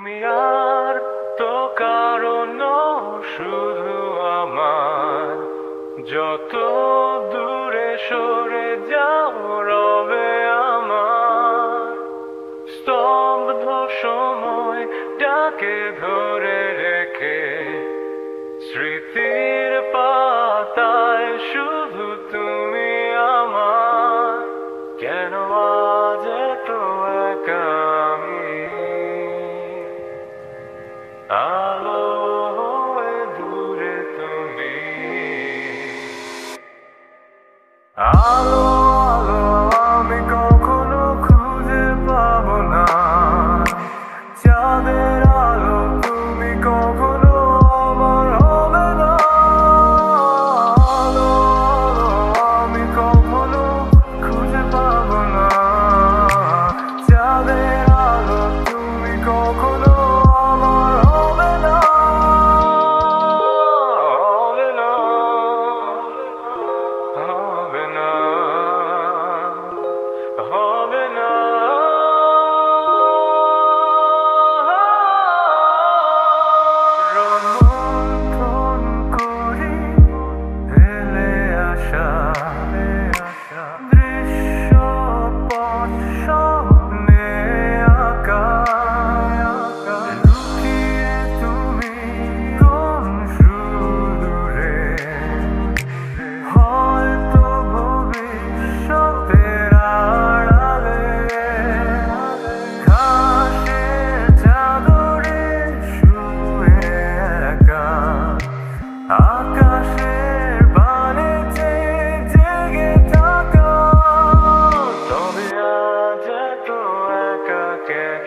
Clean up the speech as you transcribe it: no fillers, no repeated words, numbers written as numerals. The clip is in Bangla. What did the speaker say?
তুমি আর তো কারণ শুধু আমার, যত দূরে সরে যাও রবে আমার স্তব্ধ সময়টাকে ধরে রেখে। স্মৃতির পাতায় শুধু তুমি আমার, কেন আজ এত একা আমি? আলো হয়ে দূরে তুমি, আলো আলো আমি কখনো খুঁজে পাবো না। চাঁদের আলো তুমি কখনো আমার হবে না। আলো আলো আমি কখনো খুঁজে পাবো না। চাঁদের আলো তুমি কখনো আমার হবে না। হবে না, হবে না, হবে না। রোমন্থন করি হেলে আসা দৃশ্যপট স্বপ্নে আঁকা। লুকিয়ে তুমি কোন সুদূরে, হয়তো ভবিষ্যতের আড়ালে। ঘাসের চাদরে শুয়ে একা, আকাশের বানে চেয়ে জেগে থাকা। তবে আজ এত একা কেন?